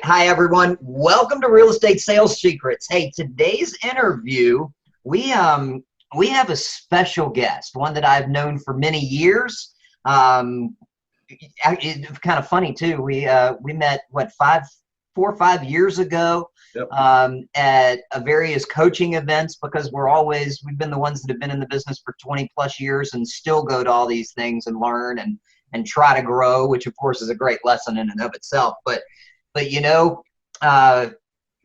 Hi everyone. Welcome to Real Estate Sales Secrets. Hey, today's interview, we have a special guest, one that I've known for many years. It's kind of funny too. We met 4 or 5 years ago. Yep. At various coaching events, because we've been the ones that have been in the business for 20 plus years and still go to all these things and learn and try to grow, which of course is a great lesson in and of itself. But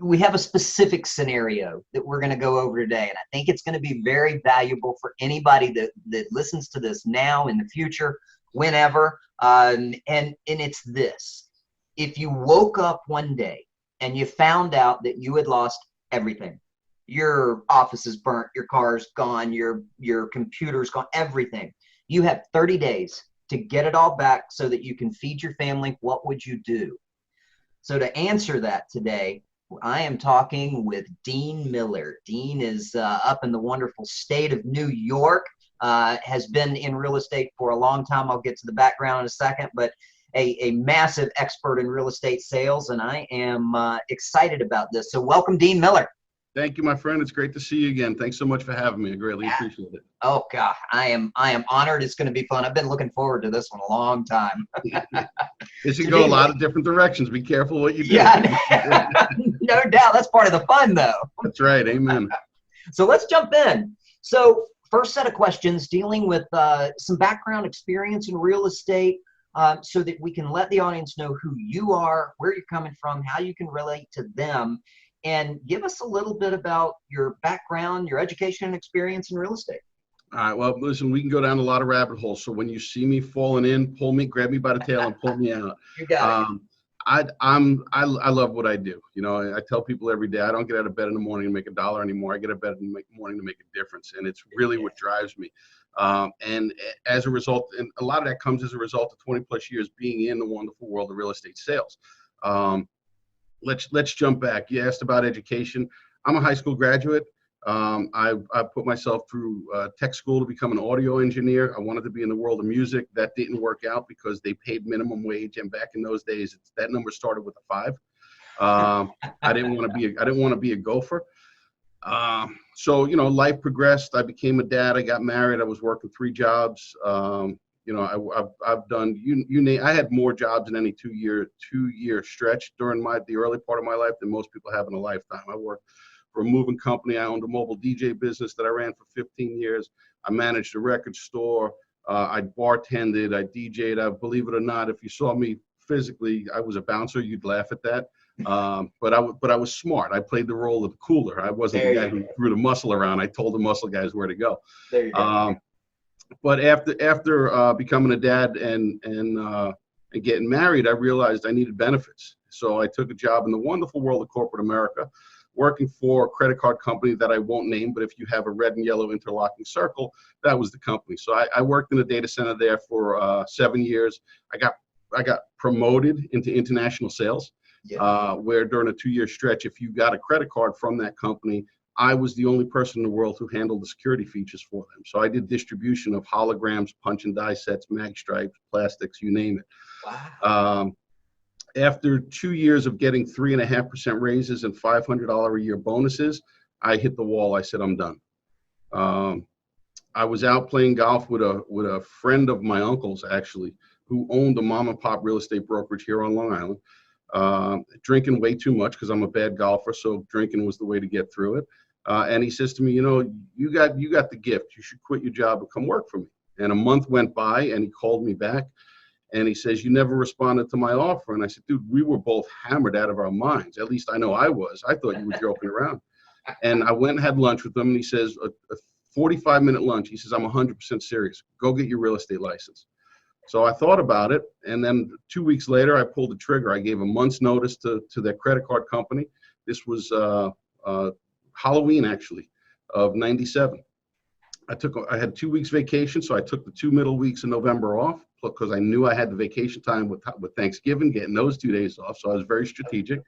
we have a specific scenario that we're going to go over today, and I think it's going to be very valuable for anybody that listens to this now, in the future, whenever. And it's this: if you woke up one day and you found out that you had lost everything, your office is burnt, your car's gone, your computer's gone, everything, you have 30 days to get it all back so that you can feed your family, what would you do? So to answer that today, I am talking with Dean Miller. Dean is up in the wonderful state of New York, has been in real estate for a long time. I'll get to the background in a second, but a massive expert in real estate sales, and I am excited about this. So welcome, Dean Miller. Thank you, my friend. It's great to see you again. Thanks so much for having me. I greatly appreciate it. Oh God, I am honored. It's going to be fun. I've been looking forward to this one a long time. This can go a lot of different directions. Be careful what you do. Yeah, no doubt. That's part of the fun, though. That's right. Amen. So let's jump in. So first set of questions dealing with some background experience in real estate, so that we can let the audience know who you are, where you're coming from, how you can relate to them. And give us a little bit about your background, your education and experience in real estate. All right. Well, listen, we can go down a lot of rabbit holes. So when you see me falling in, grab me by the tail and pull me out. You got it. I love what I do. You know, I tell people every day, I don't get out of bed in the morning to make $1 anymore. I get out of bed in the morning to make a difference. And it's really what drives me. And as a result, and a lot of that comes as a result of 20 plus years being in the wonderful world of real estate sales. Let's jump back. You asked about education. I'm a high school graduate. I put myself through tech school to become an audio engineer. I wanted to be in the world of music. That didn't work out because they paid minimum wage, and back in those days, that number started with a 5. I didn't want to be a gopher. So life progressed. I became a dad. I got married. I was working 3 jobs. I've done I had more jobs in any 2 year stretch during the early part of my life than most people have in a lifetime. I worked for a moving company. I owned a mobile DJ business that I ran for 15 years. I managed a record store. I bartended. I DJ'd. Believe it or not, if you saw me physically, I was a bouncer. You'd laugh at that. But I was smart. I played the role of the cooler. I wasn't the guy who threw the muscle around. I told the muscle guys where to go. There you go. But after becoming a dad and getting married, I realized I needed benefits. So I took a job in the wonderful world of corporate America, working for a credit card company that I won't name, but if you have a red and yellow interlocking circle, that was the company. So I worked in a data center there for 7 years. I got promoted into international sales, where during a 2-year stretch, if you got a credit card from that company, I was the only person in the world who handled the security features for them. So I did distribution of holograms, punch and die sets, mag stripes, plastics, you name it. Wow. After 2 years of getting 3.5% raises and $500 a year bonuses, I hit the wall. I said, I'm done. I was out playing golf with a friend of my uncle's, actually, who owned a mom and pop real estate brokerage here on Long Island. Drinking way too much because I'm a bad golfer, so drinking was the way to get through it. And he says to me, you got the gift. You should quit your job and come work for me. And a month went by, and he called me back, and he says, you never responded to my offer. And I said, dude, we were both hammered out of our minds. At least I know I was. I thought you were joking around. And I went and had lunch with him, and he says, a 45-minute lunch. He says, I'm 100% serious. Go get your real estate license. So I thought about it, and then 2 weeks later, I pulled the trigger. I gave a month's notice to their credit card company. This was Halloween, actually, of '97. I had 2 weeks vacation, so I took the 2 middle weeks in November off because I knew I had the vacation time with Thanksgiving, getting those 2 days off. So I was very strategic.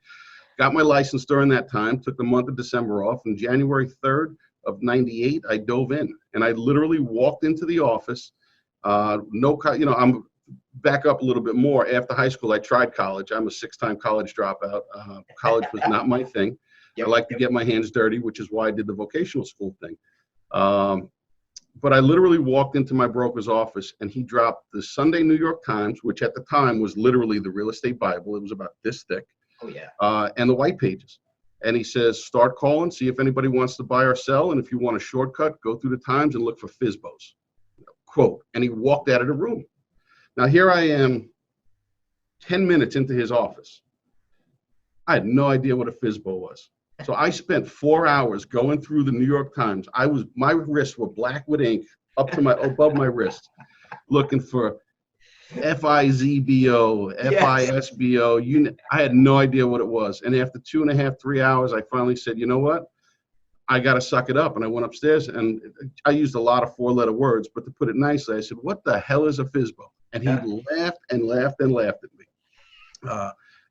Got my license during that time, took the month of December off, and January 3rd of '98, I dove in, and I literally walked into the office. I'm back up a little bit more. After high school, I tried college. I'm a 6-time college dropout. College was not my thing. Yep. I like to get my hands dirty, which is why I did the vocational school thing. But I literally walked into my broker's office and he dropped the Sunday New York Times, which at the time was literally the real estate Bible. It was about this thick. Oh, yeah. And the white pages. And he says, start calling, see if anybody wants to buy or sell. And if you want a shortcut, go through the Times and look for FSBOs. Quote. And he walked out of the room. Now, here I am 10 minutes into his office. I had no idea what a FSBO was. So I spent 4 hours going through the New York Times. My wrists were black with ink up to above my wrist, looking for FIZBO, FISBO. I had no idea what it was. And after 2.5, 3 hours, I finally said, you know what? I got to suck it up. And I went upstairs and I used a lot of 4-letter words, but to put it nicely, I said, what the hell is a FSBO? And he laughed and laughed and laughed at me.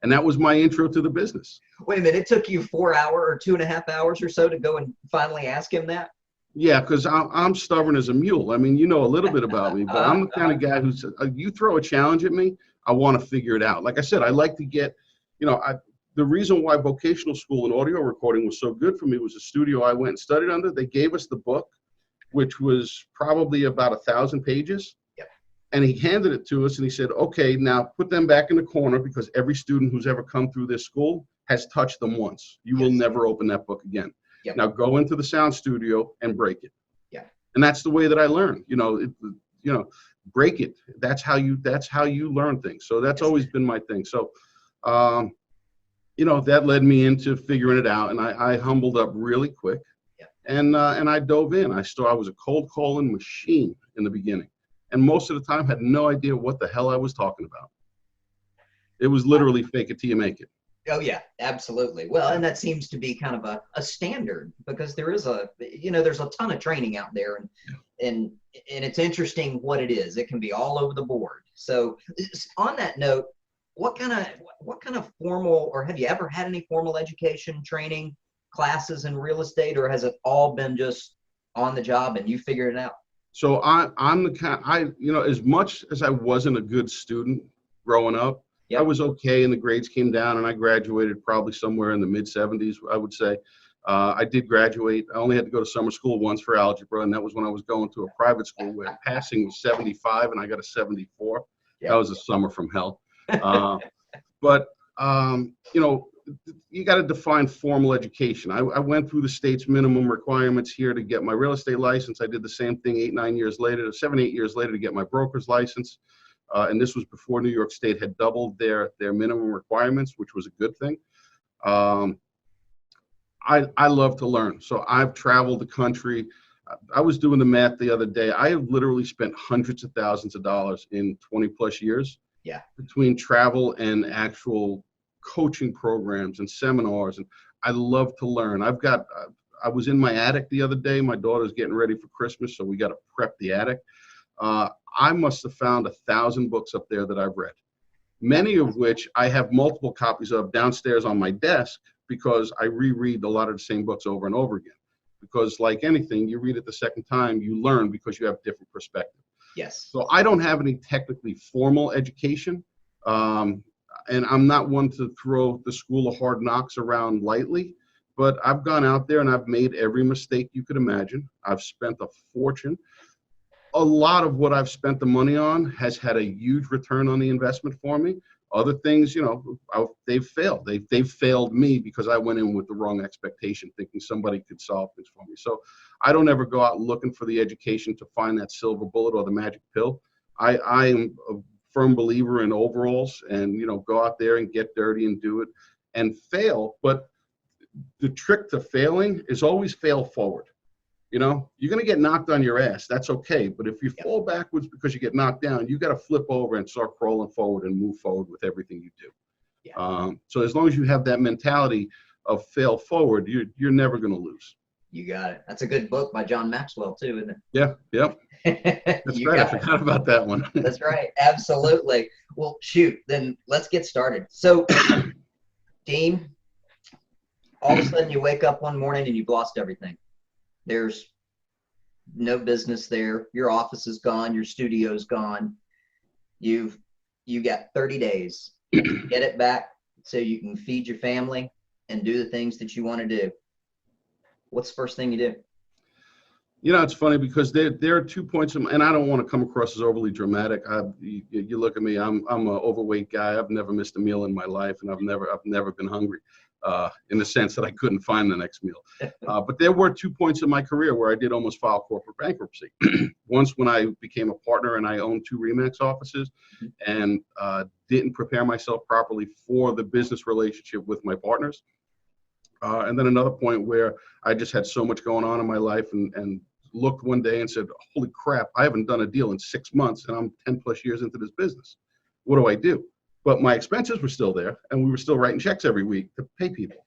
And that was my intro to the business. Wait a minute, it took you 4 hours or 2.5 hours or so to go and finally ask him that? Yeah, because I'm stubborn as a mule. I mean, you know a little bit about me, but I'm the kind of guy who says, you throw a challenge at me, I want to figure it out. Like I said, I like to get, the reason why vocational school and audio recording was so good for me was the studio I went and studied under. They gave us the book, which was probably about 1,000 pages. And he handed it to us and he said, okay, now put them back in the corner because every student who's ever come through this school has touched them once. You will never open that book again. Now go into the sound studio and break it. And that's the way that I learned, break it. That's how you learn things. So that's always been my thing. So, that led me into figuring it out and I humbled up really quick and I dove in. I was a cold calling machine in the beginning. And most of the time had no idea what the hell I was talking about. It was literally fake it till you make it. Oh yeah, absolutely. Well, and that seems to be kind of a standard because there's a ton of training out there and it's interesting what it is. It can be all over the board. So on that note, what kind of formal, or have you ever had any formal education training classes in real estate, or has it all been just on the job and you figured it out? So I'm the kind, as much as I wasn't a good student growing up, I was okay and the grades came down and I graduated probably somewhere in the mid-70s, I would say. I did graduate. I only had to go to summer school once for algebra, and that was when I was going to a private school where passing was 75 and I got a 74. That was a summer from hell. But you got to define formal education. I went through the state's minimum requirements here to get my real estate license. I did the same thing 7, 8 years later to get my broker's license. And this was before New York State had doubled their minimum requirements, which was a good thing. I love to learn. So I've traveled the country. I was doing the math the other day. I have literally spent hundreds of thousands of dollars in 20 plus years between travel and actual coaching programs and seminars, and I love to learn. I was in my attic the other day. My daughter's getting ready for Christmas, so we got to prep the attic. I must have found 1,000 books up there that I've read, many of which I have multiple copies of downstairs on my desk because I reread a lot of the same books over and over again. Because like anything, you read it the second time, you learn because you have different perspective. Yes. So I don't have any technically formal education. And I'm not one to throw the school of hard knocks around lightly, but I've gone out there and I've made every mistake you could imagine. I've spent a fortune. A lot of what I've spent the money on has had a huge return on the investment for me. Other things, they've failed. They've failed me because I went in with the wrong expectation, thinking somebody could solve things for me. So I don't ever go out looking for the education to find that silver bullet or the magic pill. I am a firm believer in overalls and, go out there and get dirty and do it and fail. But the trick to failing is always fail forward. You're going to get knocked on your ass. That's okay. But if you fall backwards because you get knocked down, you got to flip over and start crawling forward and move forward with everything you do. So as long as you have that mentality of fail forward, you're never going to lose. You got it. That's a good book by John Maxwell too, isn't it? Yeah. Yep. That's right. I forgot about that one. That's right. Absolutely. Well, shoot, then let's get started. So, Dean, all of a sudden you wake up one morning and you've lost everything. There's no business there. Your office is gone. Your studio's gone. You've You got 30 days. Get it back so you can feed your family and do the things that you want to do. What's the first thing you do? You know, it's funny because there are 2 points, and I don't want to come across as overly dramatic. You look at me, I'm an overweight guy. I've never missed a meal in my life, and I've never been hungry, in the sense that I couldn't find the next meal. But there were 2 points in my career where I did almost file corporate bankruptcy. Once when I became a partner and I owned 2 Remax offices, and didn't prepare myself properly for the business relationship with my partners. And then another point where I just had so much going on in my life and looked one day and said, holy crap, I haven't done a deal in 6 months and I'm 10 plus years into this business. What do I do? But my expenses were still there and we were still writing checks every week to pay people.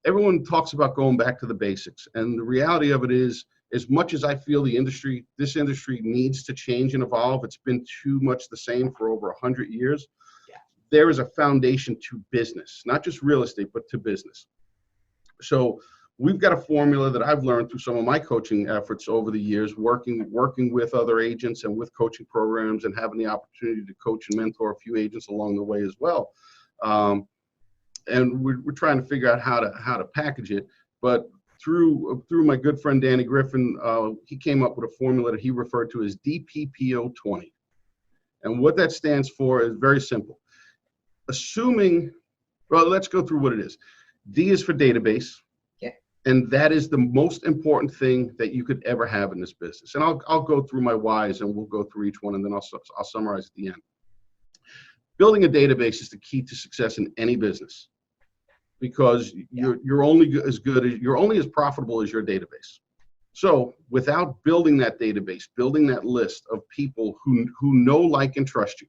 Everyone talks about going back to the basics. And the reality of it is, as much as I feel this industry needs to change and evolve, it's been too much the same for over 100 years. There is a foundation to business, not just real estate, but to business. So we've got a formula that I've learned through some of my coaching efforts over the years, working with other agents and with coaching programs and having the opportunity to coach and mentor a few agents along the way as well. And we're trying to figure out how to package it. But through my good friend Danny Griffin, he came up with a formula that he referred to as DPPO 20. And what that stands for is very simple. Let's go through what it is. D is for database. Yeah. And that is the most important thing that you could ever have in this business. And I'll go through my whys and we'll go through each one and then I'll summarize at the end. Building a database is the key to success in any business because you're only as profitable as your database. So without building that database, building that list of people who know, like, and trust you.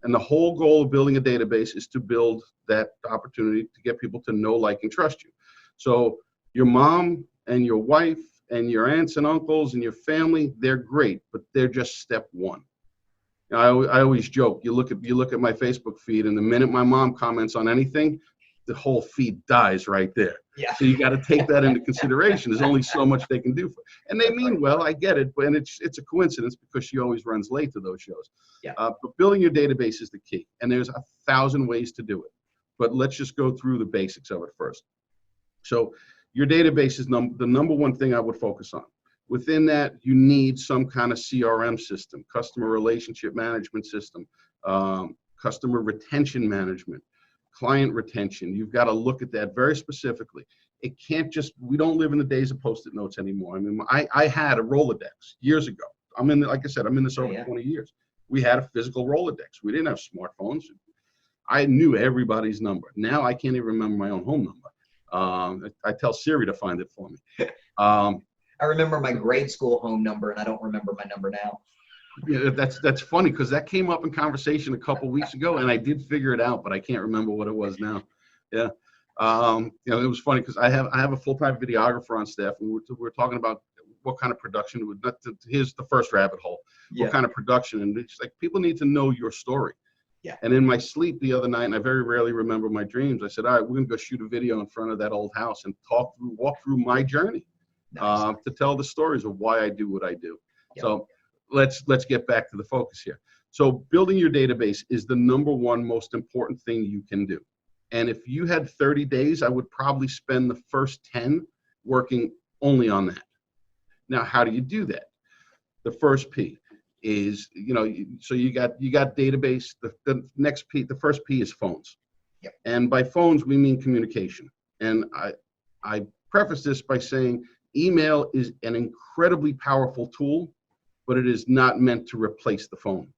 And the whole goal of building a database is to build that opportunity to get people to know, like, and trust you. So your mom and your wife and your aunts and uncles and your family, they're great, but they're just step one. I always joke, you look at my Facebook feed and the minute my mom comments on anything, the whole feed dies right there. Yeah. So you got to take that into consideration. There's only so much they can do and they mean well, I get it, but it's a coincidence because she always runs late to those shows. Yeah. But building your database is the key, and there's 1,000 ways to do it. But let's just go through the basics of it first. So your database is the number one thing I would focus on. Within that, you need some kind of CRM system, customer relationship management system, customer retention management, client retention. You've got to look at that very specifically. It can't we don't live in the days of Post-it notes anymore. I mean, I had a Rolodex years ago. Like I said, I'm in this over 20 years. We had a physical Rolodex. We didn't have smartphones. I knew everybody's number. Now I can't even remember my own home number. I tell Siri to find it for me. I remember my grade school home number, and I don't remember my number now. Yeah, that's funny because that came up in conversation a couple weeks ago, and I did figure it out, but I can't remember what it was now. Yeah, it was funny because I have a full-time videographer on staff, and we're talking about what kind of production would. Here's the first rabbit hole. Yeah. What kind of production? And it's like people need to know your story. Yeah. And in my sleep the other night, and I very rarely remember my dreams, I said, all right, we're gonna go shoot a video in front of that old house and walk through my journey. Nice. To tell the stories of why I do what I do. Yep. So let's get back to the focus here. So building your database is the number one most important thing you can do. And if you had 30 days, I would probably spend the first 10 working only on that. Now, how do you do that? The first P is, so you got database. The next P, the first P is phones. Yep. And by phones, we mean communication. And I preface this by saying, email is an incredibly powerful tool, but it is not meant to replace the phone.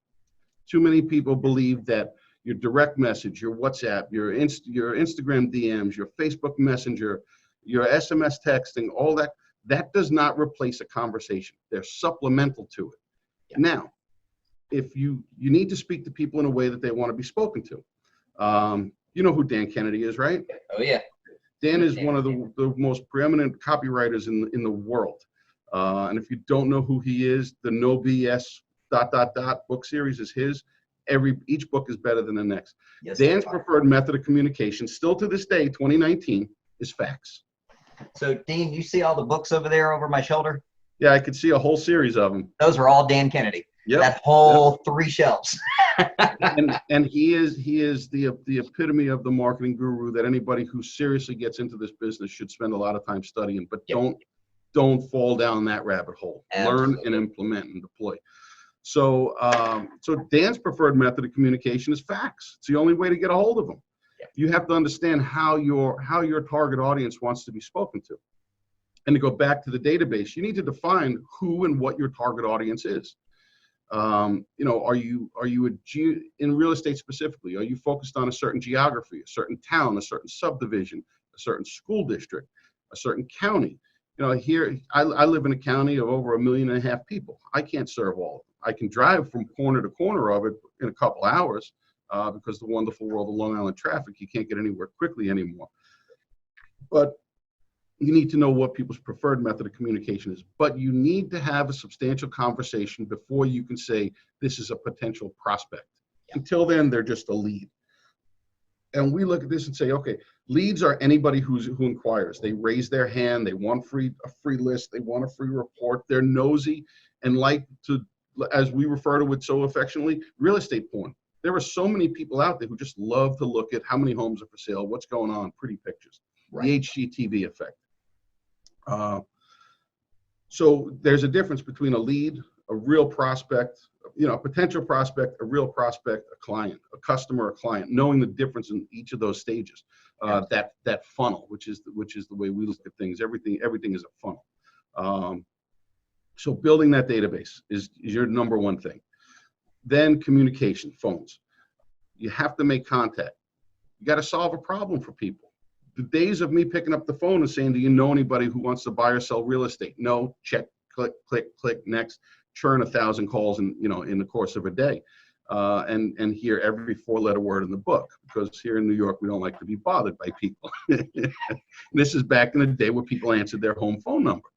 Too many people believe that your direct message, your WhatsApp, your Instagram DMs, your Facebook Messenger, your SMS texting, all that does not replace a conversation. They're supplemental to it. Yeah. Now, if you need to speak to people in a way that they want to be spoken to. You know who Dan Kennedy is, right? Oh, yeah. Dan is one of the most preeminent copywriters in the world. And if you don't know who he is, the No BS ... book series is his. Each book is better than the next. Yes, Dan's preferred method of communication, still to this day, 2019, is fax. So, Dean, you see all the books over there over my shoulder? Yeah, I could see a whole series of them. Those are all Dan Kennedy. Yep. That whole 3 shelves. And he is the epitome of the marketing guru that anybody who seriously gets into this business should spend a lot of time studying, but don't fall down that rabbit hole. Absolutely. Learn and implement and deploy. So Dan's preferred method of communication is fax. It's the only way to get a hold of him. You have to understand how your target audience wants to be spoken to. And to go back to the database, you need to define who and what your target audience is. Are you in real estate specifically? Are you focused on a certain geography, a certain town, a certain subdivision, a certain school district, a certain county? Here I live in a county of over 1.5 million people. I can't serve all of them. I can drive from corner to corner of it in a couple hours because the wonderful world of Long Island traffic, you can't get anywhere quickly anymore. But you need to know what people's preferred method of communication is. But you need to have a substantial conversation before you can say this is a potential prospect. Until then, they're just a lead. And we look at this and say, okay, leads are anybody who inquires. They raise their hand, they want a free list, they want a free report, they're nosy and like to, as we refer to it so affectionately, real estate porn. There are so many people out there who just love to look at how many homes are for sale, what's going on, pretty pictures, the HGTV effect. So there's a difference between a lead, a real prospect, a potential prospect, a real prospect, a client, a customer, a client, knowing the difference in each of those stages. That funnel, which is the way we look at things. Everything is a funnel. So building that database is your number one thing. Then communication, phones. You have to make contact. You got to solve a problem for people. The days of me picking up the phone and saying, do you know anybody who wants to buy or sell real estate? No, check, click, next, churn 1,000 calls in the course of a day. And hear every 4-letter word in the book, because here in New York, we don't like to be bothered by people. This is back in the day where people answered their home phone number.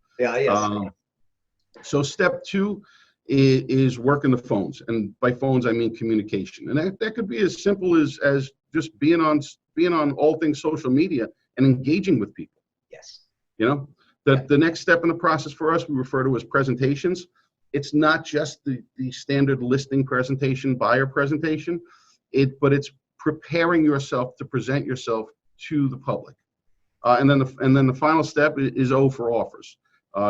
So step 2 is working the phones. And by phones, I mean communication. And that could be as simple as just being on all things social media and engaging with people. The next step in the process for us, we refer to as presentations. It's not just the standard listing presentation, buyer presentation, but it's preparing yourself to present yourself to the public. And then the final step is O for offers.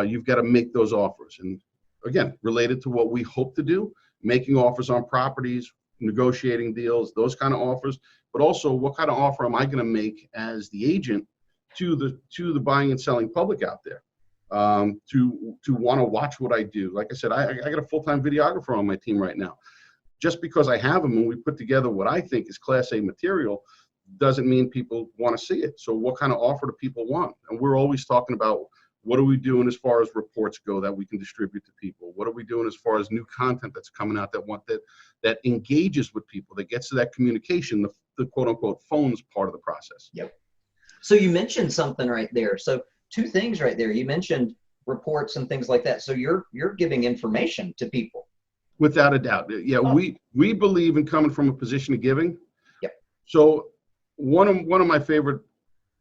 You've got to make those offers. And again, related to what we hope to do, making offers on properties, negotiating deals, those kind of offers, but also what kind of offer am I going to make as the agent to the buying and selling public out there, to want to watch what I do. Like I said, I got a full-time videographer on my team right now. Just because I have him and we put together what I think is Class A material doesn't mean people want to see it. So what kind of offer do people want? And we're always talking about, what are we doing as far as reports go that we can distribute to people? What are we doing as far as new content that's coming out that engages with people, that gets to that communication, the quote unquote phones part of the process? So you mentioned something right there. So 2 things right there. You mentioned reports and things like that. So you're giving information to people. Without a doubt. We believe in coming from a position of giving. So one of my favorite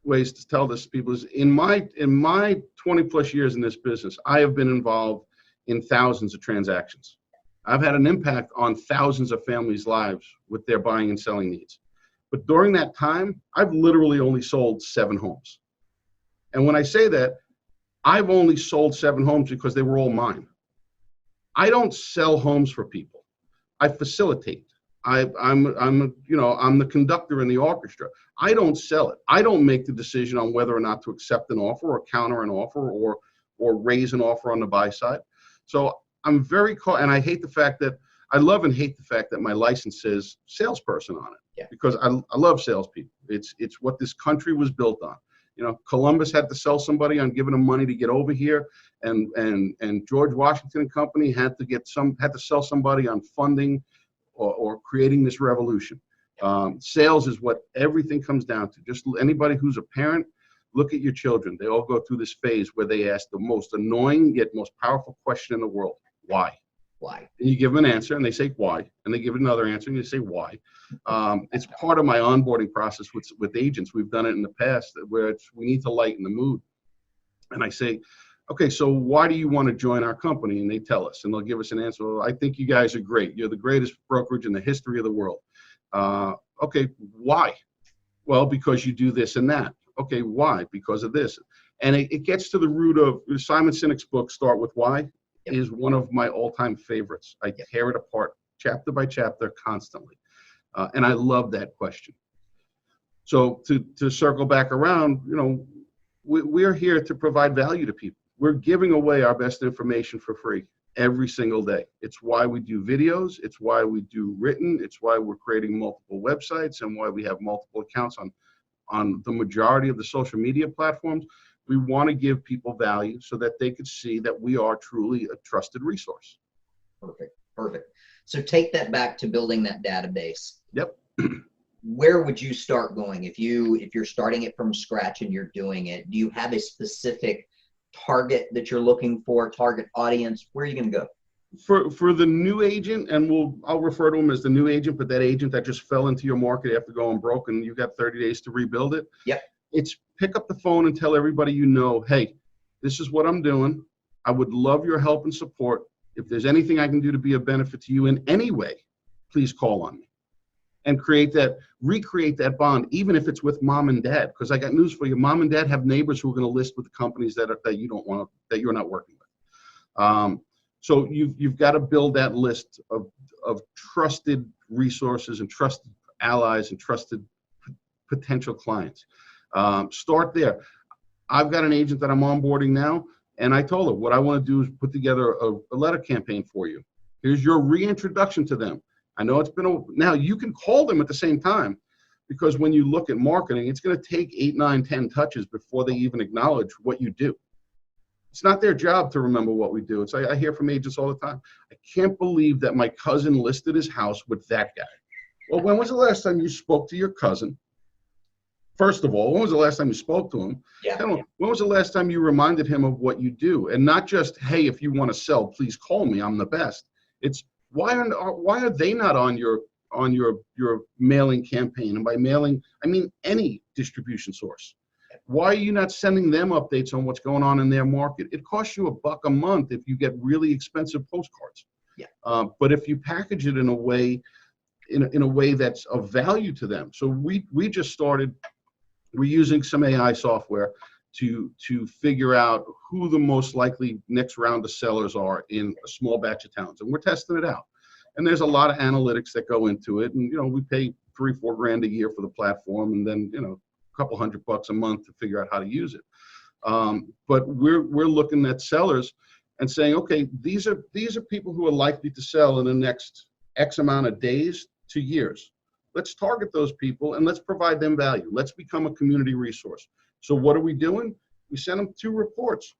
ways to tell this to people is in my 20 plus years in this business, I have been involved in thousands of transactions. I've had an impact on thousands of families' lives with their buying and selling needs. But during that time, I've literally only sold 7 homes. And when I say that, I've only sold 7 homes because they were all mine. I don't sell homes for people. I facilitate. I'm the conductor in the orchestra. I don't sell it. I don't make the decision on whether or not to accept an offer or counter an offer or raise an offer on the buy side. So I'm very and I hate the fact that I love and hate the fact that my license says salesperson on it, because I love salespeople. It's what this country was built on. Columbus had to sell somebody on giving them money to get over here, and George Washington and company had to sell somebody on funding or creating this revolution. Sales is what everything comes down to. Just anybody who's a parent, look at your children. They all go through this phase where they ask the most annoying yet most powerful question in the world: why? Why? And you give them an answer and they say why, and they give another answer and you say why. It's part of my onboarding process with agents. We've done it in the past where we need to lighten the mood. And I say, Okay, so why do you want to join our company? And they tell us, and they'll give us an answer. Well, I think you guys are great. You're the greatest brokerage in the history of the world. Okay, why? Well, because you do this and that. Okay, why? Because of this. And it gets to the root of Simon Sinek's book, Start With Why, is one of my all-time favorites. I tear it apart chapter by chapter constantly. And I love that question. So to circle back around, we're here to provide value to people. We're giving away our best information for free every single day. It's why we do videos. It's why we do written. It's why we're creating multiple websites and why we have multiple accounts on the majority of the social media platforms. We want to give people value so that they could see that we are truly a trusted resource. Perfect. So take that back to building that database. Yep. Where would you start going if you're starting it from scratch and you're doing it? Do you have a specific target that you're looking for, target audience? Where are you going to go? For the new agent, and I'll refer to him as the new agent, but that agent that just fell into your market after going broke and you got 30 days to rebuild it. Yep. It's pick up the phone and tell everybody you know, hey, this is what I'm doing. I would love your help and support. If there's anything I can do to be a benefit to you in any way, please call on me. And recreate that bond, even if it's with mom and dad. Because I got news for you: mom and dad have neighbors who are going to list with the companies that you don't want, that you're not working with. So you've got to build that list of trusted resources and trusted allies and trusted potential clients. Start there. I've got an agent that I'm onboarding now, and I told her what I want to do is put together a letter campaign for you. Here's your reintroduction to them. I know it's been now you can call them at the same time, because when you look at marketing, it's going to take 8, 9, 10 touches before they even acknowledge what you do. It's not their job to remember what we do. I hear from agents all the time, I can't believe that my cousin listed his house with that guy. Well, when was the last time you spoke to your cousin? First of all, when was the last time you spoke to him? Yeah. When was the last time you reminded him of what you do? And not just, hey, if you want to sell, please call me, I'm the best. It's why are they not on your mailing campaign? And by mailing, I mean any distribution source. Why are you not sending them updates on what's going on in their market? It costs you $1 a month if you get really expensive postcards. Yeah. But if you package it in a way that's of value to them. So we just started. We're using some AI software to figure out who the most likely next round of sellers are in a small batch of towns, and we're testing it out. And there's a lot of analytics that go into it, and we pay $3-4 grand a year for the platform, and then a couple $100 a month to figure out how to use it. But we're looking at sellers and saying, okay, these are people who are likely to sell in the next X amount of days to years. Let's target those people and let's provide them value. Let's become a community resource. So what are we doing? We send them 2 reports.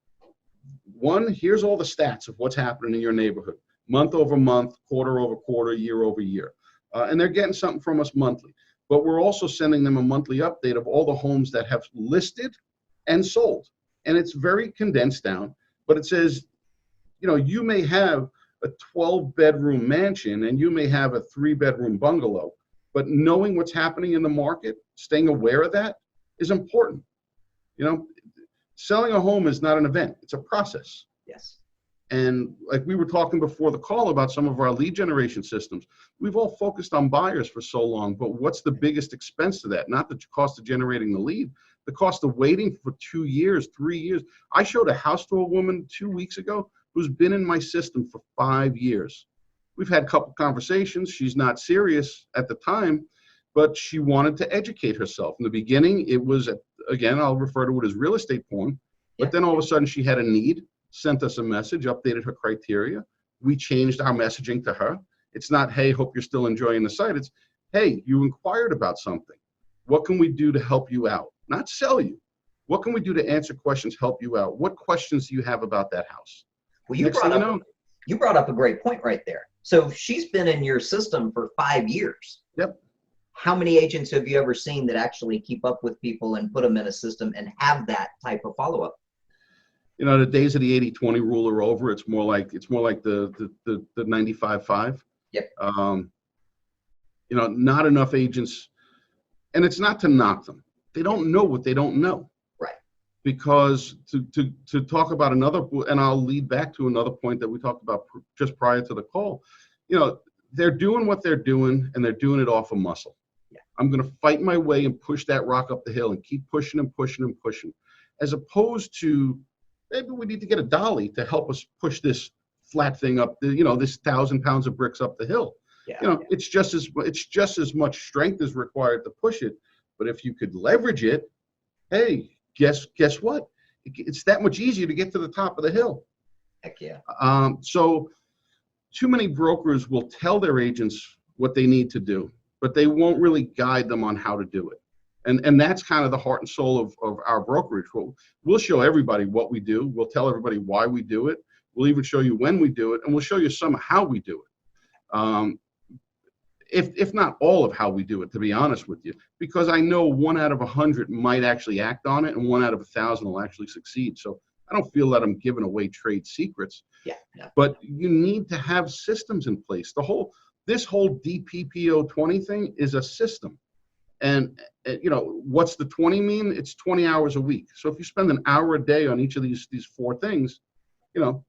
One, here's all the stats of what's happening in your neighborhood, month over month, quarter over quarter, year over year. And they're getting something from us monthly. But we're also sending them a monthly update of all the homes that have listed and sold. And it's very condensed down, but it says, you may have a 12-bedroom mansion and you may have a 3-bedroom bungalow, but knowing what's happening in the market, staying aware of that is important. Selling a home is not an event, it's a process. Yes. And like we were talking before the call about some of our lead generation systems, we've all focused on buyers for so long, but what's the biggest expense to that? Not the cost of generating the lead, the cost of waiting for 2 years, 3 years. I showed a house to a woman 2 weeks ago who's been in my system for 5 years. We've had a couple conversations. She's not serious at the time, but she wanted to educate herself. In the beginning, it was, again, I'll refer to it as real estate porn, but then all of a sudden she had a need, sent us a message, updated her criteria. We changed our messaging to her. It's not, hey, hope you're still enjoying the site. It's, hey, you inquired about something. What can we do to help you out? Not sell you. What can we do to answer questions, help you out? What questions do you have about that house? Well, you brought up a great point right there. So she's been in your system for 5 years. Yep. How many agents have you ever seen that actually keep up with people and put them in a system and have that type of follow-up? The days of the 80-20 rule are over. It's more like the 95-5. Yep. Not enough agents, and it's not to knock them. They don't know what they don't know. Right. because to talk about another, and I'll lead back to another point that we talked about just prior to the call, they're doing what they're doing, and they're doing it off of muscle. Yeah. I'm going to fight my way and push that rock up the hill and keep pushing and pushing and pushing, as opposed to maybe we need to get a dolly to help us push this flat thing up this 1,000 pounds of bricks up the hill. Yeah. It's just as much strength is required to push it. But if you could leverage it, hey, guess what? It's that much easier to get to the top of the hill. Heck yeah. So too many brokers will tell their agents what they need to do, but they won't really guide them on how to do it. And that's kind of the heart and soul of our brokerage. We'll show everybody what we do. We'll tell everybody why we do it. We'll even show you when we do it, and we'll show you some of how we do it. If not all of how we do it, to be honest with you, because I know 1 out of 100 might actually act on it, and 1 out of 1,000 will actually succeed. So I don't feel that I'm giving away trade secrets. Yeah. No. But you need to have systems in place. This whole DPPO 20 thing is a system. And what's the 20 mean? It's 20 hours a week. So if you spend an hour a day on each of these 4 things,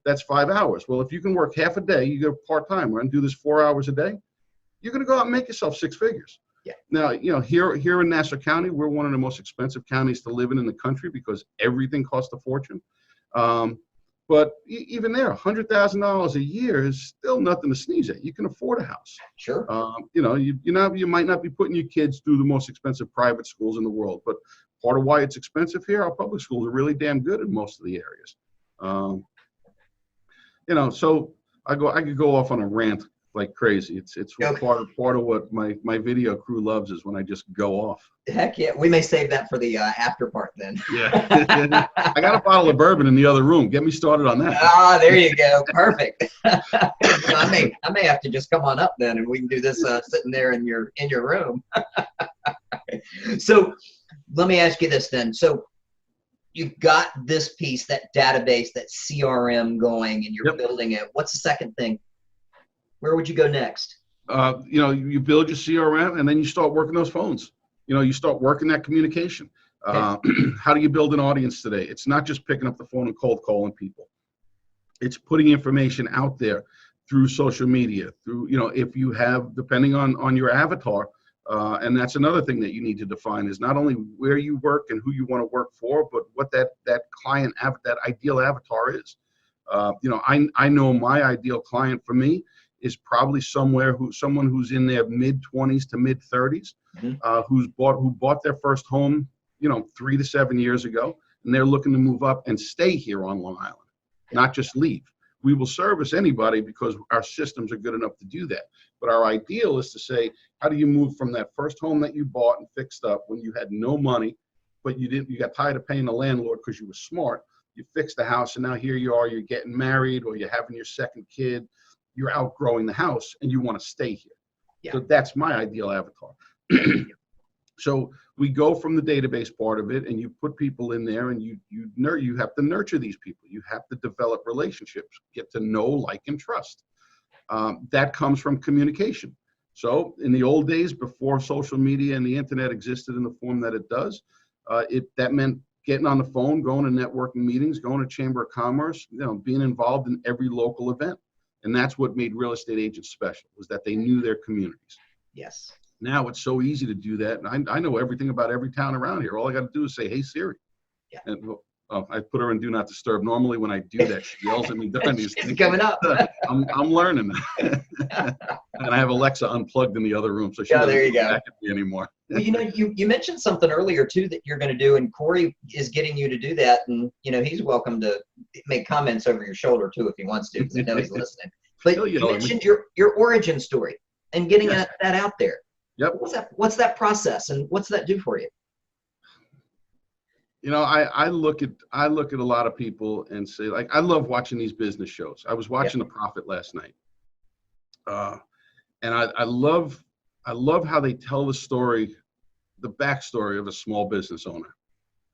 that's 5 hours. Well, if you can work half a day, you go part-time and do this 4 hours a day, you're going to go out and make yourself 6 figures. Yeah. Now, here in Nassau County, we're one of the most expensive counties to live in the country because everything costs a fortune. But even there, $100,000 a year is still nothing to sneeze at. You can afford a house. Sure. You might not be putting your kids through the most expensive private schools in the world, but part of why it's expensive here, our public schools are really damn good in most of the areas. So I could go off on a rant like crazy. It's Okay. part of what my video crew loves is when I just go off. Heck yeah. We may save that for the after part then. Yeah. I got a bottle of bourbon in the other room. Get me started on that. Ah, there you go. Perfect. I may have to just come on up then, and we can do this sitting there in your room. So let me ask you this then. So you've got this piece, that database, that CRM going, and you're Yep. building it. What's the second thing? Where would you go next? You build your CRM, and then you start working those phones. You start working that communication. How do you build an audience today? It's not just picking up the phone and cold calling people. It's putting information out there through social media, through, if you have, depending on your avatar, and that's another thing that you need to define is not only where you work and who you want to work for, but what that client, that ideal avatar is. I know my ideal client for me is probably someone who's in their mid-20s to mid-30s, who bought their first home, 3 to 7 years ago, and they're looking to move up and stay here on Long Island, not just leave. We will service anybody because our systems are good enough to do that. But our ideal is to say, how do you move from that first home that you bought and fixed up when you had no money, but you got tired of paying the landlord because you were smart. You fixed the house, and now here you are, you're getting married, or you're having your second kid. You're outgrowing the house and you want to stay here. Yeah. So that's my ideal avatar. So we go from the database part of it, and you put people in there, and you have to nurture these people. You have to develop relationships, get to know, like, and trust. That comes from communication. So in the old days, before social media and the internet existed in the form that it does, that meant getting on the phone, going to networking meetings, going to Chamber of Commerce, being involved in every local event. And that's what made real estate agents special, was that they knew their communities. Yes. Now it's so easy to do that. And I know everything about every town around here. All I got to do is say, "Hey, Siri." Yeah. And I put her in Do Not Disturb. Normally when I do that, she yells at me during these things. Coming up. I'm learning. And I have Alexa unplugged in the other room, so she doesn't there you go. back at me anymore. Well, you mentioned something earlier too that you're going to do, and Corey is getting you to do that, and he's welcome to make comments over your shoulder too if he wants to, because I know he's listening. But you mentioned your origin story and getting that out there. Yep. What's that process, and what's that do for you? I look at a lot of people and say, like, I love watching these business shows. I was watching The Profit last night, and I love how they tell the story, the backstory of a small business owner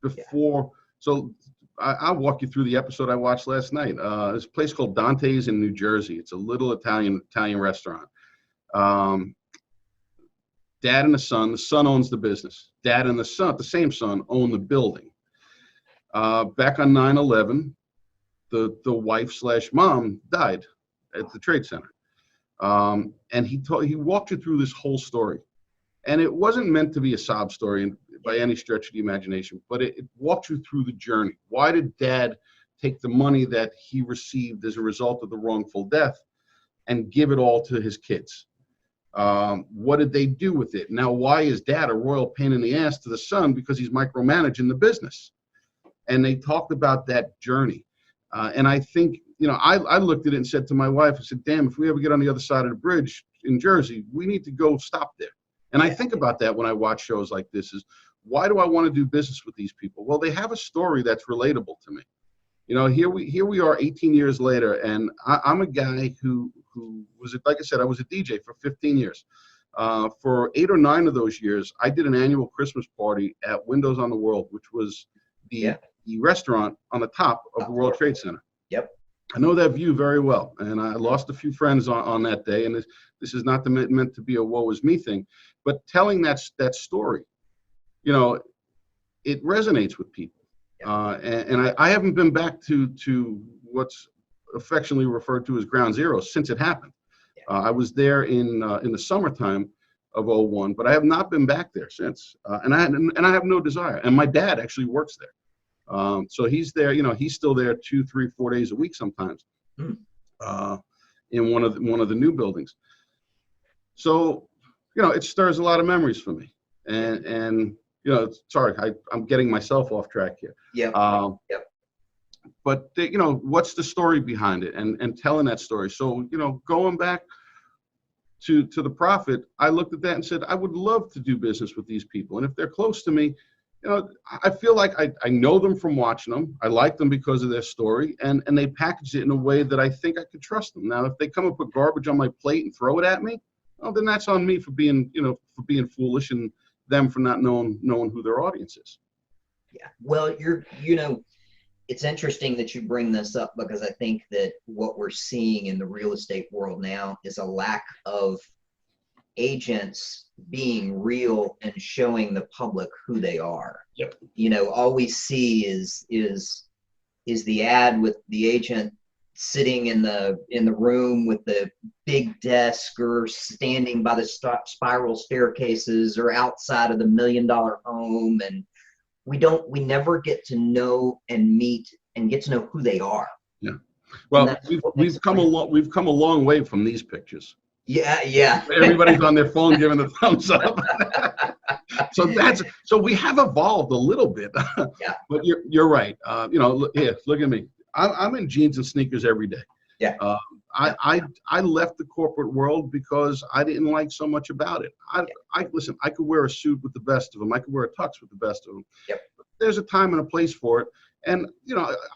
before. So I'll walk you through the episode I watched last night. There's a place called Dante's in New Jersey. It's a little Italian restaurant. Dad and the son owns the business. Dad and the same son own the building. Back on 9/11, the wife slash mom died at the Trade Center. And he walked you through this whole story. And it wasn't meant to be a sob story by any stretch of the imagination, but it walked you through the journey. Why did Dad take the money that he received as a result of the wrongful death and give it all to his kids? What did they do with it? Now, why is Dad a royal pain in the ass to the son? Because he's micromanaging the business. And they talked about that journey. And I think, I looked at it and said to my wife, I said, damn, if we ever get on the other side of the bridge in Jersey, we need to go stop there. And I think about that when I watch shows like this, is why do I want to do business with these people? Well, they have a story that's relatable to me. Here we are 18 years later, and I'm a guy who was, like I said, I was a DJ for 15 years. For 8 or 9 of those years, I did an annual Christmas party at Windows on the World, which was the restaurant on the top of the World Trade Center. Yep. I know that view very well, and I lost a few friends on that day, and this is not meant to be a woe is me thing, but telling that story, it resonates with people. And I haven't been back to what's affectionately referred to as ground zero since it happened. I was there in the summertime of '01, but I have not been back there since, and I have no desire. And my dad actually works there. So he's there, he's still there 2, 3, 4 days a week sometimes, in one of the new buildings. So, it stirs a lot of memories for me. And sorry, I'm getting myself off track here. Yeah. But what's the story behind it, and telling that story. So, going back to the Prophet, I looked at that and said, I would love to do business with these people. And if they're close to me, I feel like I know them from watching them. I like them because of their story, and they package it in a way that I think I could trust them. Now, if they come up with garbage on my plate and throw it at me, well, then that's on me for being foolish, and them for not knowing who their audience is. Yeah. Well, it's interesting that you bring this up, because I think that what we're seeing in the real estate world now is a lack of agents being real and showing the public who they are. Yep. All we see is the ad with the agent sitting in the room with the big desk, or standing by the spiral staircases, or outside of the $1 million home, and we never get to know and meet and get to know who they are. Yeah. Well, we've come a long way from these pictures. Yeah. Everybody's on their phone giving the thumbs up. So we have evolved a little bit. Yeah. But you're right. Look at me. I'm in jeans and sneakers every day. Yeah. I left the corporate world because I didn't like so much about it. Listen, I could wear a suit with the best of them. I could wear a tux with the best of them. Yep. There's a time and a place for it. And,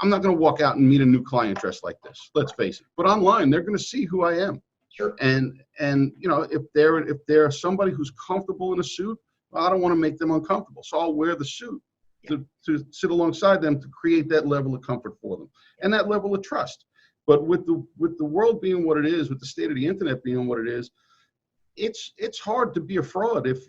I'm not going to walk out and meet a new client dressed like this. Let's face it. But online, they're going to see who I am. Sure. And if they're somebody who's comfortable in a suit, well, I don't want to make them uncomfortable. So I'll wear the suit to sit alongside them, to create that level of comfort for them and that level of trust. But with the world being what it is, with the state of the internet being what it is, it's hard to be a fraud. If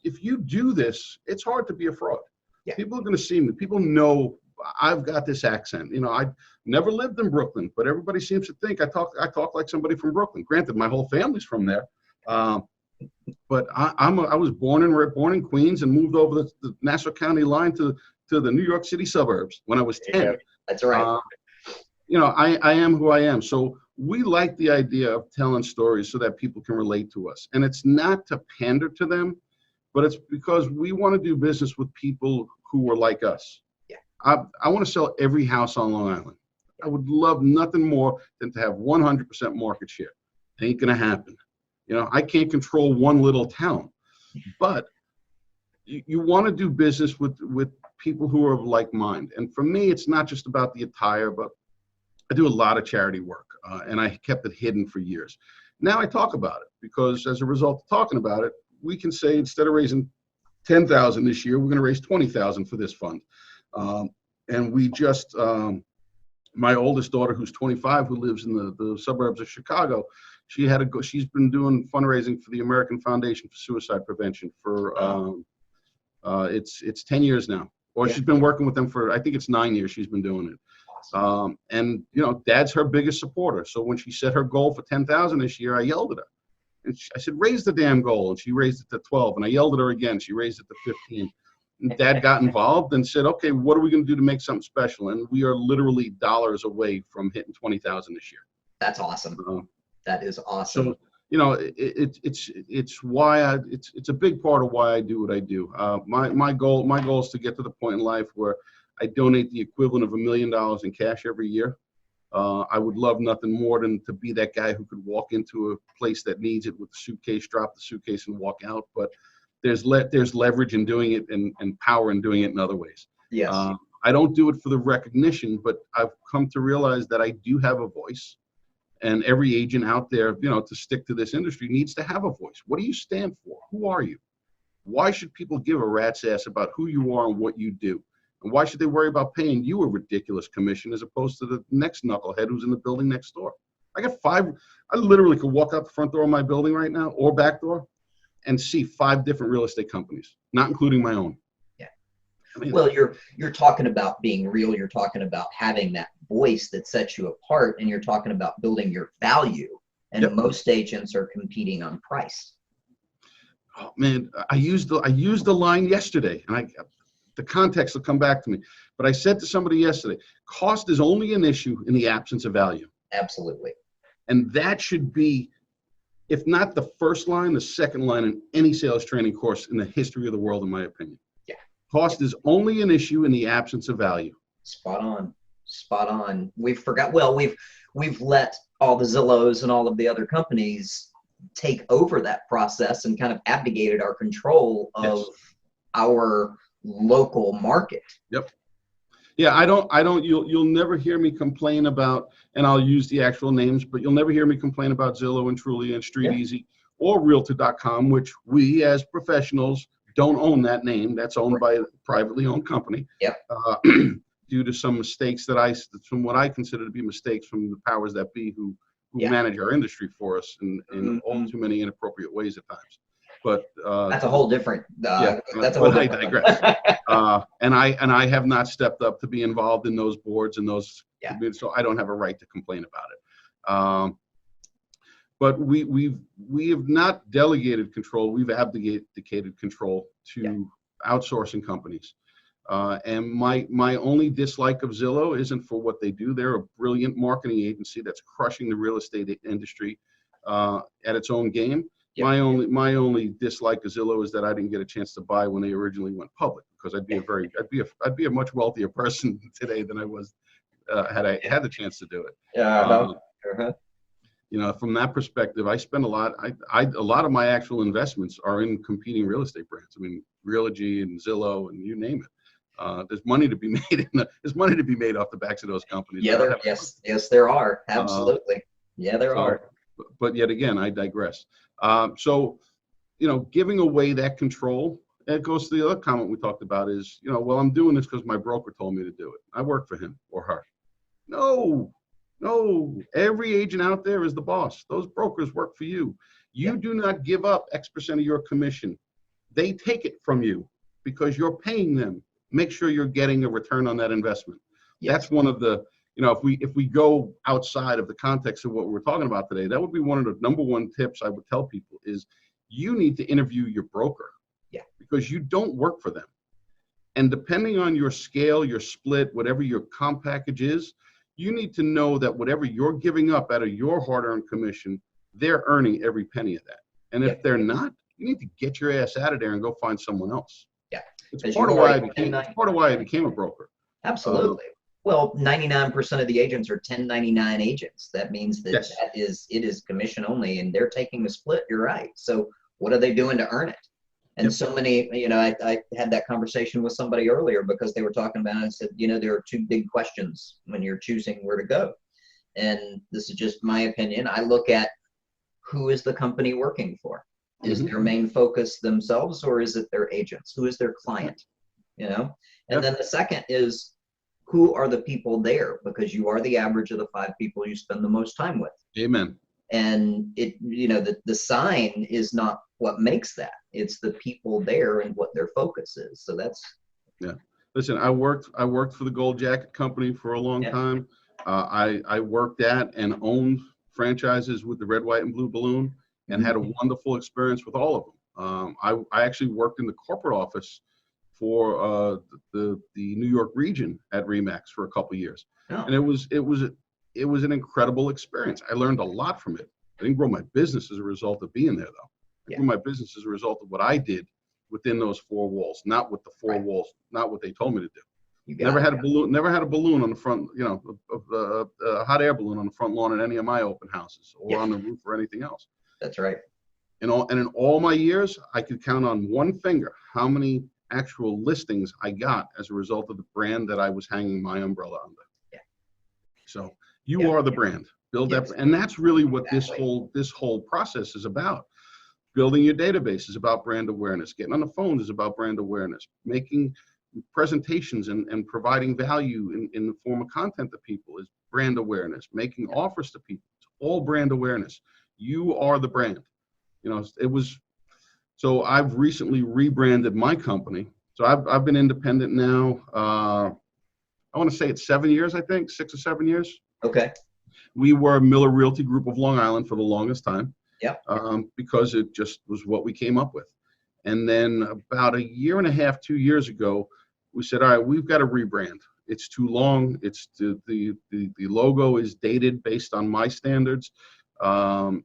if you do this, it's hard to be a fraud. Yeah. People are going to see me. People know I've got this accent. I never lived in Brooklyn, but everybody seems to think I talk like somebody from Brooklyn. Granted, my whole family's from there, but I was born in Queens and moved over the Nassau County line to the New York City suburbs when I was 10. Yeah, that's right. I am who I am. So we like the idea of telling stories so that people can relate to us, and it's not to pander to them, but it's because we want to do business with people who are like us. I want to sell every house on Long Island. I would love nothing more than to have 100% market share. It ain't going to happen. I can't control one little town, but you want to do business with people who are of like mind. And for me, it's not just about the attire, but I do a lot of charity work, and I kept it hidden for years. Now I talk about it because as a result of talking about it, we can say instead of raising $10,000 this year, we're going to raise $20,000 for this fund. And we just, my oldest daughter, who's 25, who lives in the suburbs of Chicago, she's been doing fundraising for the American Foundation for Suicide Prevention for, it's 10 years now. or Yeah. she's been working with them for, I think it's 9 years she's been doing it. And Dad's her biggest supporter. So when she set her goal for 10,000 this year, I yelled at her. And I said, raise the damn goal. And she raised it to 12. And I yelled at her again. She raised it to 15. And Dad got involved and said, okay, what are we going to do to make something special? And we are literally dollars away from hitting 20,000 this year. That's awesome. That is awesome. So, it's why it's a big part of why I do what I do. My goal is to get to the point in life where I donate the equivalent of $1 million in cash every year. I would love nothing more than to be that guy who could walk into a place that needs it with a suitcase, drop the suitcase, and walk out. But there's leverage in doing it and power in doing it in other ways. Yes. I don't do it for the recognition, but I've come to realize that I do have a voice. And every agent out there, to stick to this industry needs to have a voice. What do you stand for? Who are you? Why should people give a rat's ass about who you are and what you do? And why should they worry about paying you a ridiculous commission as opposed to the next knucklehead who's in the building next door? I literally could walk out the front door of my building right now or back door and see 5 different real estate companies, not including my own. Yeah. I mean, Well, you're talking about being real. You're talking about having that voice that sets you apart, and you're talking about building your value. And Yep. most agents are competing on price. Oh man, I used the line yesterday, and the context will come back to me. But I said to somebody yesterday, cost is only an issue in the absence of value. Absolutely. And that should be, if not the first line, the second line in any sales training course in the history of the world, in my opinion. Yeah. Cost is only an issue in the absence of value. Spot on. Spot on. We've let all the Zillows and all of the other companies take over that process and kind of abdicated our control of Yes. our local market. Yep. Yeah, I don't, you'll never hear me complain about, and I'll use the actual names, but you'll never hear me complain about Zillow and Trulia and StreetEasy or Realtor.com, which we as professionals don't own that name. That's owned by a privately owned company. Yep. Due to some mistakes from what I consider to be mistakes from the powers that be who Yeah. manage our industry for us in all too many inappropriate ways at times. But That's a whole different. yeah, That's a but whole I different. digress. And I have not stepped up to be involved in those boards and those, so I don't have a right to complain about it. But we have not delegated control. We've abdicated control to outsourcing companies. And my only dislike of Zillow isn't for what they do. They're a brilliant marketing agency that's crushing the real estate industry at its own game. Yep. My only dislike of Zillow is that I didn't get a chance to buy when they originally went public, because I'd be a much wealthier person today than I was had I had the chance to do it. From that perspective, I spend a lot. A lot of my actual investments are in competing real estate brands. I mean, Realogy and Zillow and you name it. There's money to be made. There's money to be made off the backs of those companies. Yeah, yes, there are. Absolutely. There are. But yet again, I digress. So, giving away that control, it goes to the other comment we talked about is, well, I'm doing this because my broker told me to do it. I work for him or her. No, every agent out there is the boss. Those brokers work for you. You do not give up X% of your commission. They take it from you because you're paying them. Make sure you're getting a return on that investment. Yes. That's one of the, if we go outside of the context of what we're talking about today, that would be one of the number one tips I would tell people is you need to interview your broker. Yeah. Because you don't work for them. And depending on your scale, your split, whatever your comp package is, you need to know that whatever you're giving up out of your hard-earned commission, they're earning every penny of that. And if they're not, you need to get your ass out of there and go find someone else. Yeah. It's part of why I became a broker. Absolutely. Well, 99% of the agents are 1099 agents. That means that it is commission only, and they're taking the split. You're right. So what are they doing to earn it? And so many, I had that conversation with somebody earlier because they were talking about it and said, there are 2 big questions when you're choosing where to go. And this is just my opinion. I look at who is the company working for? Is their main focus themselves, or is it their agents? Who is their client? And then the second is, who are the people there? Because you are the average of the 5 people you spend the most time with. Amen. And the sign is not what makes that. It's the people there and what their focus is. So that's. Yeah. Listen, I worked for the Gold Jacket Company for a long time. I worked at and owned franchises with the Red, White, and Blue Balloon, and had a wonderful experience with all of them. I actually worked in the corporate office for the New York region at Remax for a couple of years, and it was an incredible experience. I learned a lot from it. I didn't grow my business as a result of being there, though. I grew my business as a result of what I did within those four walls, not with the four walls, not what they told me to do. Never had a balloon on the front, a hot air balloon on the front lawn at any of my open houses or on the roof or anything else. That's right. And in all my years, I could count on one finger how many actual listings I got as a result of the brand that I was hanging my umbrella under. Yeah. So you are the brand. Build that, and that's really what this whole process is about. Building your database is about brand awareness. Getting on the phone is about brand awareness. Making presentations and providing value in the form of content to people is brand awareness. Making offers to people, it's all brand awareness. You are the brand. So I've recently rebranded my company. So I've been independent now. I want to say it's 7 years, I think, 6 or 7 years. Okay. We were Miller Realty Group of Long Island for the longest time. Yeah. Because it just was what we came up with. And then about a year and a half, 2 years ago, we said, all right, we've got to rebrand. It's too long. It's the logo is dated based on my standards. The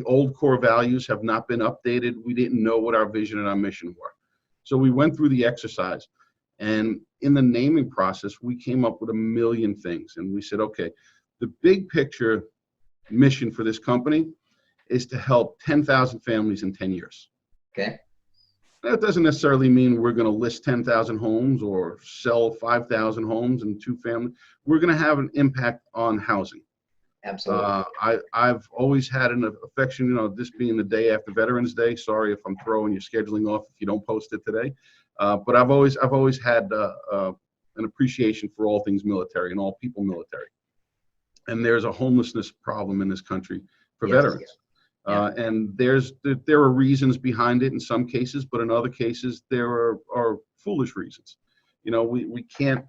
old core values have not been updated. We didn't know what our vision and our mission were. So we went through the exercise, and in the naming process, we came up with a million things. And we said, okay, the big picture mission for this company is to help 10,000 families in 10 years. Okay. That doesn't necessarily mean we're going to list 10,000 homes or sell 5,000 homes and 2 families. We're going to have an impact on housing. Absolutely. I've always had an affection, this being the day after Veterans Day. Sorry if I'm throwing your scheduling off if you don't post it today. But I've always had an appreciation for all things military and all people military. And there's a homelessness problem in this country for veterans. And there are reasons behind it in some cases, but in other cases, there are foolish reasons. We can't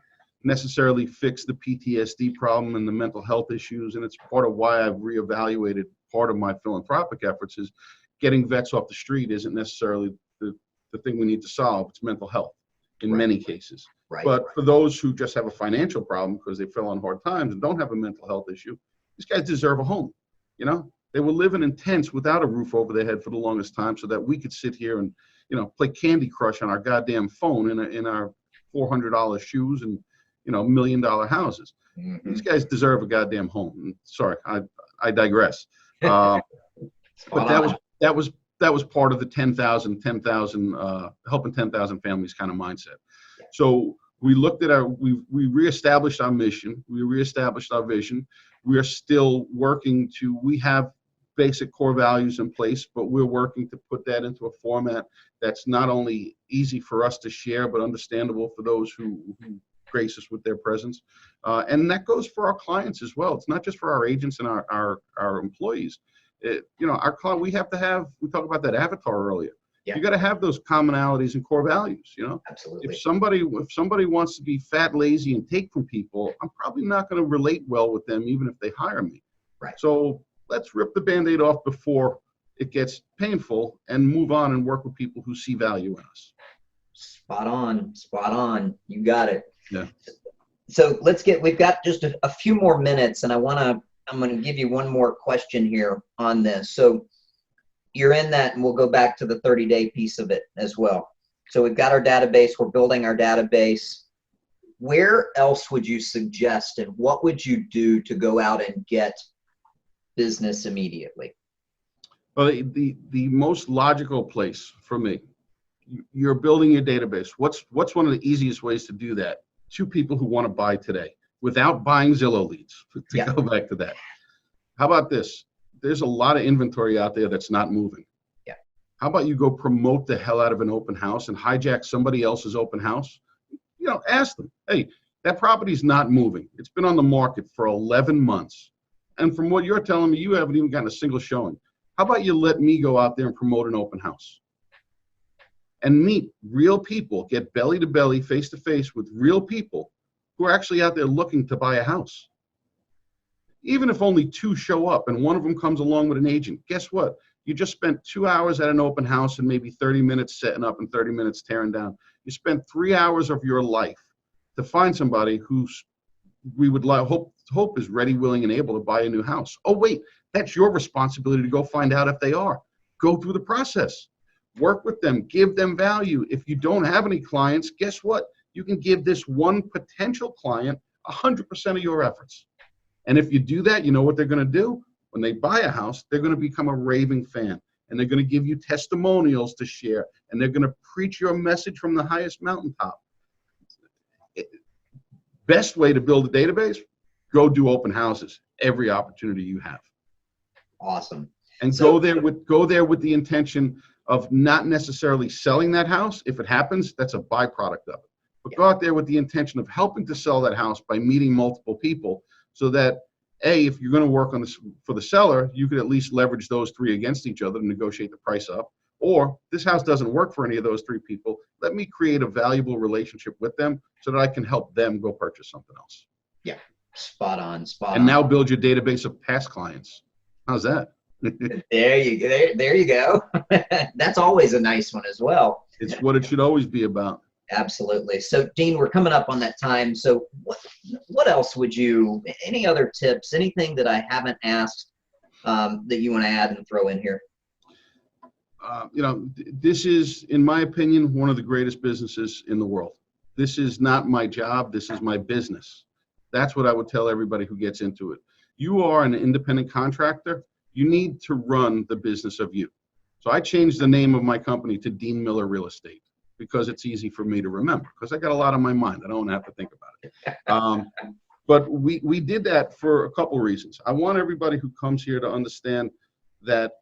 necessarily fix the PTSD problem and the mental health issues. And it's part of why I've reevaluated part of my philanthropic efforts is getting vets off the street isn't necessarily the thing we need to solve. It's mental health in many cases. But for those who just have a financial problem because they fell on hard times and don't have a mental health issue, these guys deserve a home. They were living in tents without a roof over their head for the longest time so that we could sit here and, play Candy Crush on our goddamn phone in our $400 shoes and, $1 million houses. Mm-hmm. These guys deserve a goddamn home. Sorry, I digress. But that was part of the 10,000, helping 10,000 families kind of mindset. Yeah. So we looked at we reestablished our mission. We reestablished our vision. We are still working we have basic core values in place, but we're working to put that into a format that's not only easy for us to share, but understandable for those who grace us with their presence. And that goes for our clients as well. It's not just for our agents and our employees. Our client, we talked about that avatar earlier. Yeah. You got to have those commonalities and core values, Absolutely. If somebody wants to be fat, lazy, and take from people, I'm probably not going to relate well with them, even if they hire me. Right. So let's rip the Band-Aid off before it gets painful and move on and work with people who see value in us. Spot on. You got it. Yeah. So we've got just a few more minutes, and I'm going to give you one more question here on this. So you're in that, and we'll go back to the 30-day piece of it as well. So we've got our database. We're building our database. Where else would you suggest, and what would you do to go out and get business immediately? Well, the most logical place for me, you're building your database. What's one of the easiest ways to do that? 2 people who want to buy today without buying Zillow leads, to go back to that. How about this? There's a lot of inventory out there that's not moving. Yeah. How about you go promote the hell out of an open house and hijack somebody else's open house? Ask them, hey, that property's not moving. It's been on the market for 11 months. And from what you're telling me, you haven't even gotten a single showing. How about you let me go out there and promote an open house? and meet real people, get belly to belly, face to face with real people who are actually out there looking to buy a house. Even if only 2 show up and one of them comes along with an agent, guess what? You just spent 2 hours at an open house and maybe 30 minutes setting up and 30 minutes tearing down. You spent 3 hours of your life to find somebody who's we would hope is ready, willing, and able to buy a new house. Oh, wait, that's your responsibility to go find out if they are. Go through the process. Work with them. Give them value. If you don't have any clients, guess what? You can give this one potential client 100% of your efforts. And if you do that, you know what they're going to do? When they buy a house, they're going to become a raving fan. And they're going to give you testimonials to share. And they're going to preach your message from the highest mountaintop. Best way to build a database, go do open houses every opportunity you have. Awesome. And go there with the intention of not necessarily selling that house. If it happens, that's a byproduct of it. But go out there with the intention of helping to sell that house by meeting multiple people, so that if you're going to work on this for the seller, you could at least leverage those 3 against each other to negotiate the price up. Or this house doesn't work for any of those 3 people. Let me create a valuable relationship with them so that I can help them go purchase something else. Yeah, spot on. And now build your database of past clients. How's that? There you go. There you go. That's always a nice one as well. It's what it should always be about. Absolutely. So, Dean, we're coming up on that time. So what else would you, any other tips, anything that I haven't asked that you want to add and throw in here? This is, in my opinion, one of the greatest businesses in the world. This is not my job. This is my business. That's what I would tell everybody who gets into it. You are an independent contractor. You need to run the business of you. So I changed the name of my company to Dean Miller Real Estate because it's easy for me to remember, because I got a lot on my mind. I don't have to think about it. But we did that for a couple of reasons. I want everybody who comes here to understand that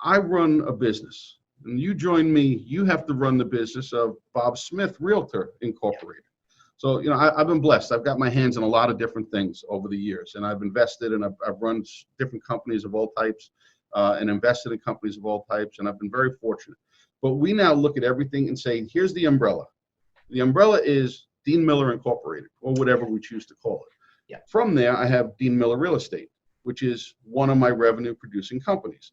I run a business. And you join me, you have to run the business of Bob Smith Realtor Incorporated. So, I've been blessed. I've got my hands in a lot of different things over the years, and I've invested and I've run different companies of all types and invested in companies of all types, and I've been very fortunate. But we now look at everything and say, here's the umbrella. The umbrella is Dean Miller Incorporated, or whatever we choose to call it. Yeah. From there, I have Dean Miller Real Estate, which is one of my revenue producing companies.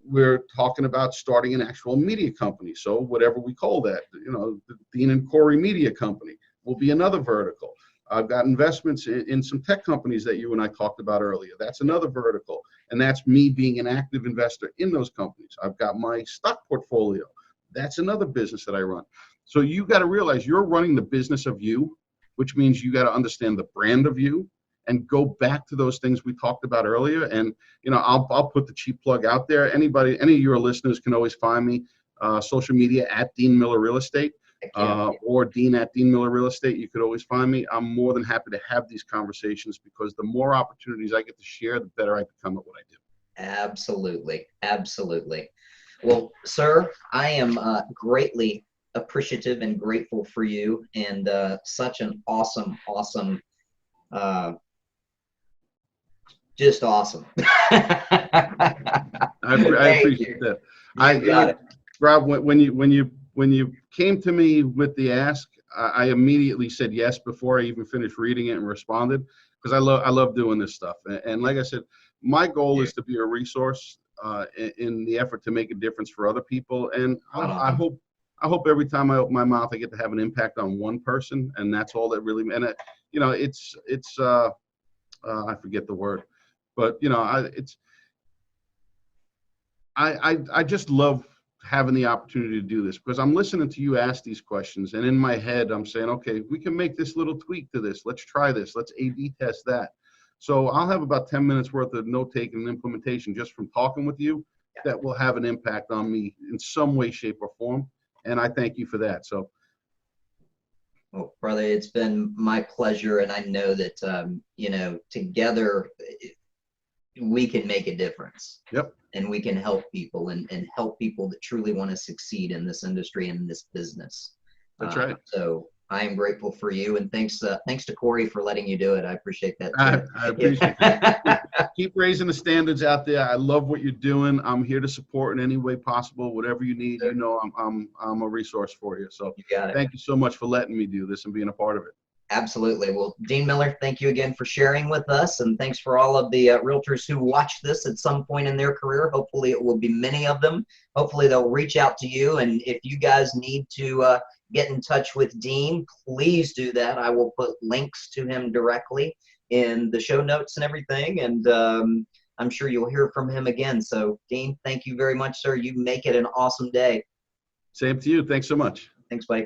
We're talking about starting an actual media company. So whatever we call that, the Dean and Corey Media Company will be another vertical. I've got investments in some tech companies that you and I talked about earlier. That's another vertical. And that's me being an active investor in those companies. I've got my stock portfolio. That's another business that I run. So you got to realize you're running the business of you, which means you got to understand the brand of you and go back to those things we talked about earlier. And, I'll put the cheap plug out there. Any of your listeners can always find me, social media at Dean Miller Real Estate. Or Dean at Dean Miller Real Estate. You could always find me. I'm more than happy to have these conversations, because the more opportunities I get to share, the better I become at what I do. Absolutely. Absolutely. Well, sir, I am greatly appreciative and grateful for you, and such an awesome, just awesome. I appreciate that. Rob, when you came to me with the ask, I immediately said yes before I even finished reading it and responded, because I love doing this stuff. And like I said, my goal is to be a resource in the effort to make a difference for other people. And I hope every time I open my mouth, I get to have an impact on one person, and that's all that really. And it's I forget the word, but I just love having the opportunity to do this, because I'm listening to you ask these questions, and in my head I'm saying, okay, we can make this little tweak to this. Let's try this. Let's A/B test that. So I'll have about 10 minutes worth of note taking and implementation just from talking with you that will have an impact on me in some way, shape, or form. And I thank you for that. So, well, brother, it's been my pleasure, and I know that together we can make a difference. Yep. And we can help people and help people that truly want to succeed in this industry and in this business. That's right. So I am grateful for you, and thanks to Corey for letting you do it. I appreciate that too. I appreciate it. Keep raising the standards out there. I love what you're doing. I'm here to support in any way possible. Whatever you need, you know, I'm a resource for you. So You got it. thank you so much for letting me do this and being a part of it. Absolutely. Well, Dean Miller, thank you again for sharing with us, and thanks for all of the realtors who watch this at some point in their career. Hopefully, it will be many of them. Hopefully, they'll reach out to you, and if you guys need to get in touch with Dean, please do that. I will put links to him directly in the show notes and everything, and I'm sure you'll hear from him again. So, Dean, thank you very much, sir. You make it an awesome day. Same to you. Thanks so much. Thanks, buddy.